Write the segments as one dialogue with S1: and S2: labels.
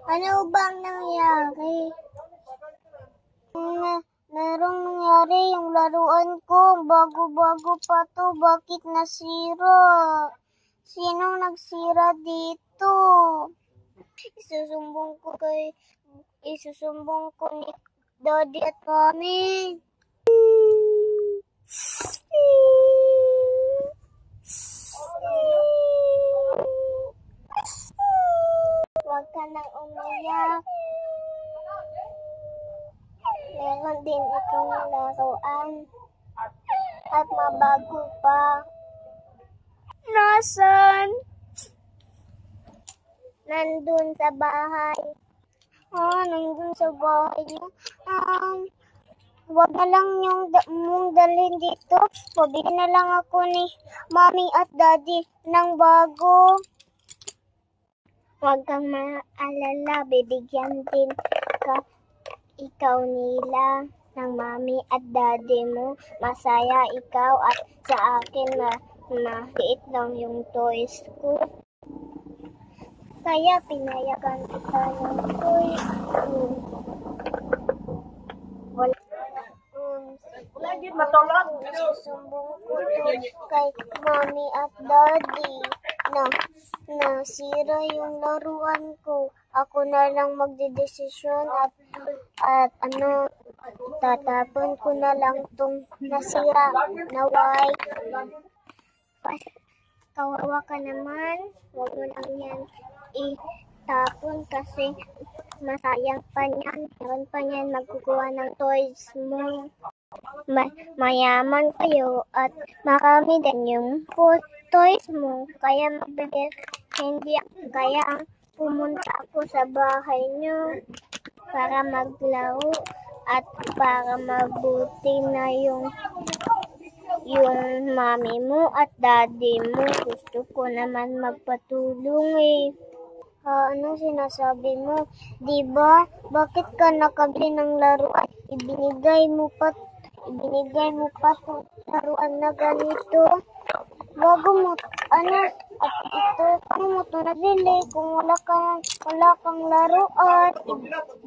S1: Ano bang nangyari? Merong nangyari yung laruan ko. Bago-bago pa to. Bakit nasira? Sinong nagsira dito? Isusumbong ko ni Daddy at Mommy. Huwag ka nang umiyak. Meron din ikong laruan. At mabago pa. Nasaan? Nandun sa bahay. Nandun sa bahay niyo. Huwag na lang mong dalhin dito. Pabili na lang ako ni Mommy at Daddy ng bago. Huwag kang maalala, bibigyan din ikaw nila ng Mommy at Daddy mo. Masaya ikaw at sa akin na maliit lang yung toys ko. Kaya pinayagan kita ng toys ko. Susumbong ko to kay Mommy at Daddy na nasira yung laruan ko. Ako na lang magdedesisyon at tatapon ko na lang tong nasira na white. Kawawa ka naman. Huwag mo lang yan itapon kasi masayang pa niyan. Meron pa niyan magkukuha ng toys mo. Mayaman kayo at marami din yung toys mo. Kaya kaya pumunta ako sa bahay niyo para maglaro at para mabuti na yung Mommy mo at Daddy mo. Gusto ko naman magpatulong eh. Ano sinasabi mo? Diba? Bakit ka nakabili ng laruan? Ibinigay mo pa laruan na ganito. Bago mo, at ito, paano mo ito nabili? Kung wala kang laruan,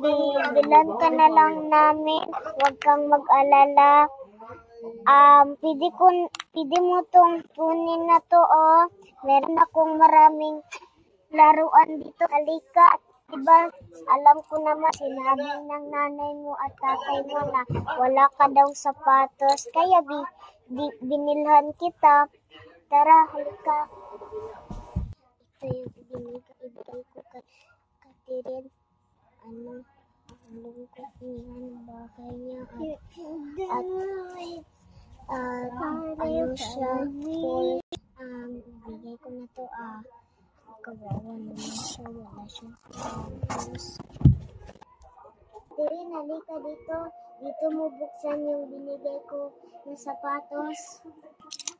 S1: bilan ka na lang namin. Huwag kang mag-alala. Pwede mo tong kunin na to, oh. Meron akong maraming laruan dito. Halika. Diba, alam ko naman, sinabi ng nanay mo at tatay mo na wala ka daw sapatos. Kaya binilhan kita. Tara, halika. Ito yung ibigay ko kay Catherine. Lungkot niya ng bahay niya. At siya po. Ibigay ko na to. Kawawa naman siya. Wala siyang sapatos. Catherine, halika dito. Dito mo buksan yung binigay ko na sapatos.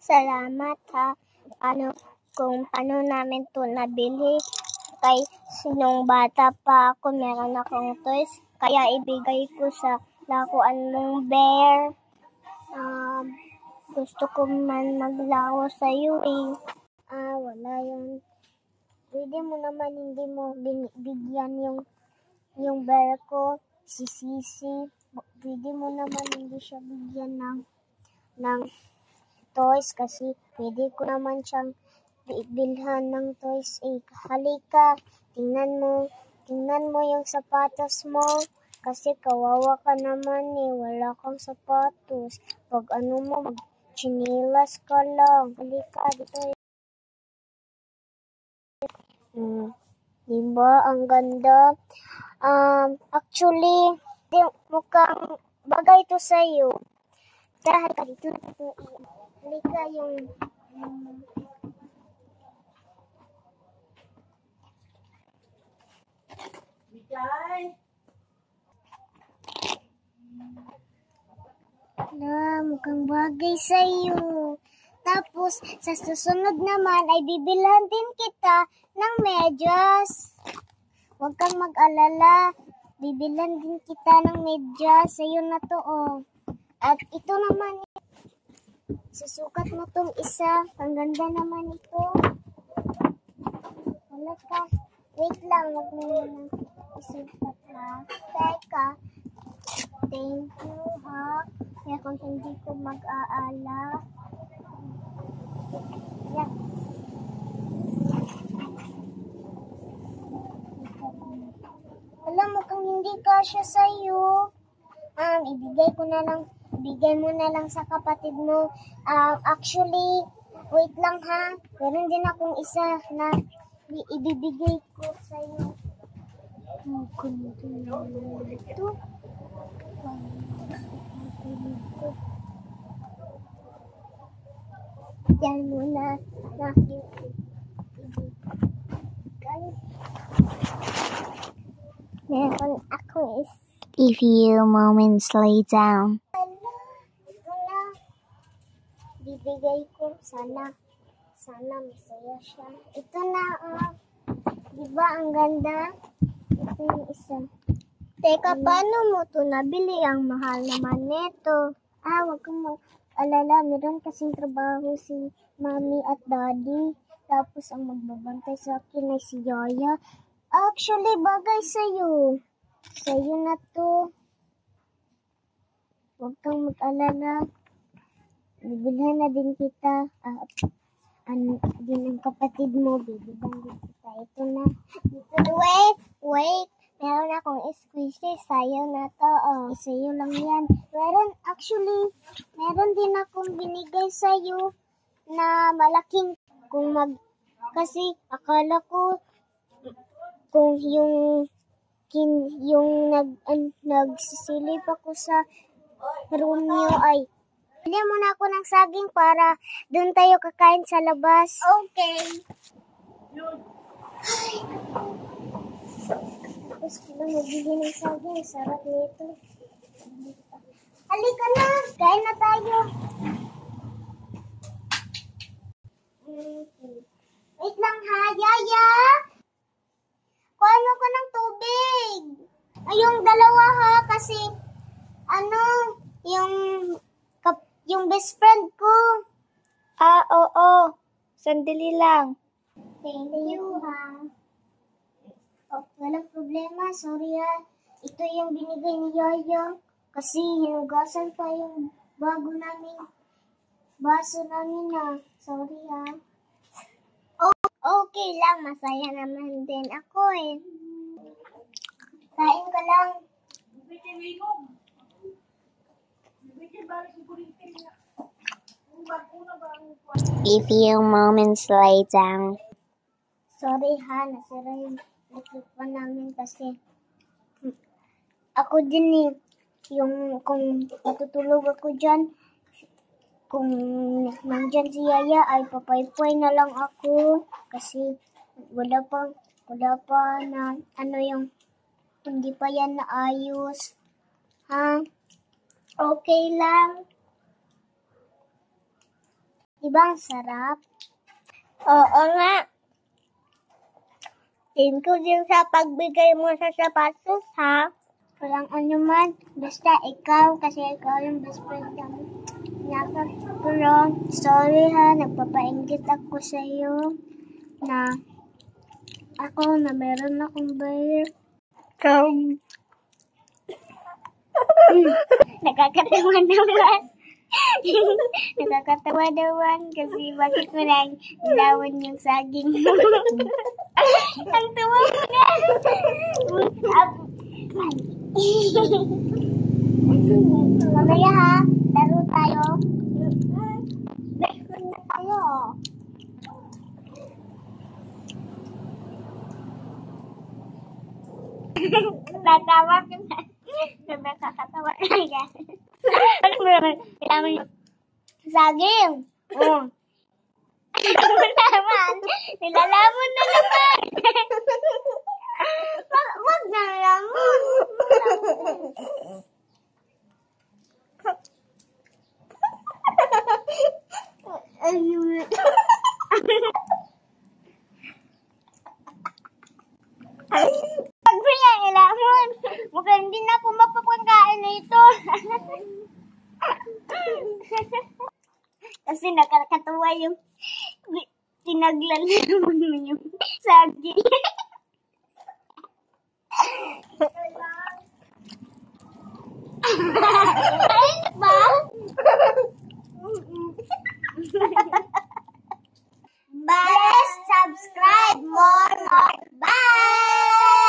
S1: Salamat ha. Kung paano namin to nabili. Kay sinong bata pa ako, meron akong toys. Kaya ibigay ko sa laruan mong bear. Gusto ko man maglaro sa'yo eh. Wala yun. Pwede mo naman hindi mo bigyan yung bear ko, si Sisi. Pwede mo naman hindi siya bigyan ng toys kasi pwede ko naman siyang bilhan ng toys eh. Halika, tingnan mo yung sapatos mo kasi kawawa ka naman eh, wala kang sapatos. Pag magchinilas ka lang. Halika dito. Diba ang ganda? Actually, mukhang bagay to sa'yo. Tara, halika dito. Halika yung mukhang bagay sa'yo. Tapos, sa susunod naman ay bibilhan din kita ng medyas. Huwag kang mag-alala. Bibilhan din kita ng medyas. Sa'yo na to, oh. At ito naman, susukat mo tong isa. Ang ganda naman ito. Wala ka. Wait lang, isipat ha. Teka, thank you ha. Kaya kung hindi ko mag-aala. Yan. Alam mo kung hindi kasya sa'yo, ibigay mo na lang sa kapatid mo. Actually, wait lang ha. Meron din akong isa na ibibigay ko sa'yo. Ito. Yan muna. Meron ako is
S2: A few moments later.
S1: ito na. Bibigay ko. Sana masaya siya. Ito na, diba ang ganda? Ito yung isa. Teka, paano mo ito nabili? Ang mahal naman nito. Wag kang mag-alala. Meron kasing trabaho si Mommy at Daddy. Tapos ang magbabantay sa akin ay si Yaya. Actually, bagay sa'yo. Sa'yo na to. Huwag kang mag-alala. Bibilhan na din kita. Din ang kapatid mo. Bibilhan din kita. Ito na. Wait. Meron akong squishy. Sa'yo na to. Sa'yo lang yan. Meron din akong binigay sa'yo na malaking kasi akala ko kung yung nagsisilip ako sa room niyo ay bili mo na ako ng saging para doon tayo kakain sa labas. Okay. Tapos ko lang magbili ng saging. Sarap nito. Halika na. Kain na tayo. Wait lang ha, Yaya. Kuha mo ko ng tubig. Yung dalawa ha, kasi yung best friend ko.
S2: Oo. Sandali lang.
S1: Thank you ha. Walang problema, sorry ha. Ito yung binigay ni Yaya. Kasi hinugasan pa yung baso namin na. Sorry ha. Okay lang, masaya naman din ako eh. Kain ka lang.
S2: A few moments later.
S1: Sorry ha, nasira yung electric fan namin kasi ako din eh. Kung matutulog ako dyan, kung nandyan si Yaya ay papaypay na lang ako kasi wala pa na hindi pa yan naayos. Ha? Okay lang. Diba ang sarap? Oo nga. Thank you din sa pagbigay mo sa sapatos ha. Walang anuman. Basta ikaw kasi ikaw yung best friend namin. Pero, sorry ha, nagpapainggit ako sa iyo na meron akong bear. Nakakatawa naman. Nakakatawa naman kasi bakit mo lang ilawan yung saging mo. Ang tawa mo na. Mamaya ha, laro tayo. Tayo. Tatawa ka na. Nakakatawa na yan. Ano mo naman? Kailangan yung saging. Naman. Nilalamon na naman. Wag na lamon. Pag yan, ilamon. Mukhang hindi na ako mapapagkain na ito. Kasi nakakatawa yung pinaglalaman mo yung saging. Bye! Subscribe more. Bye!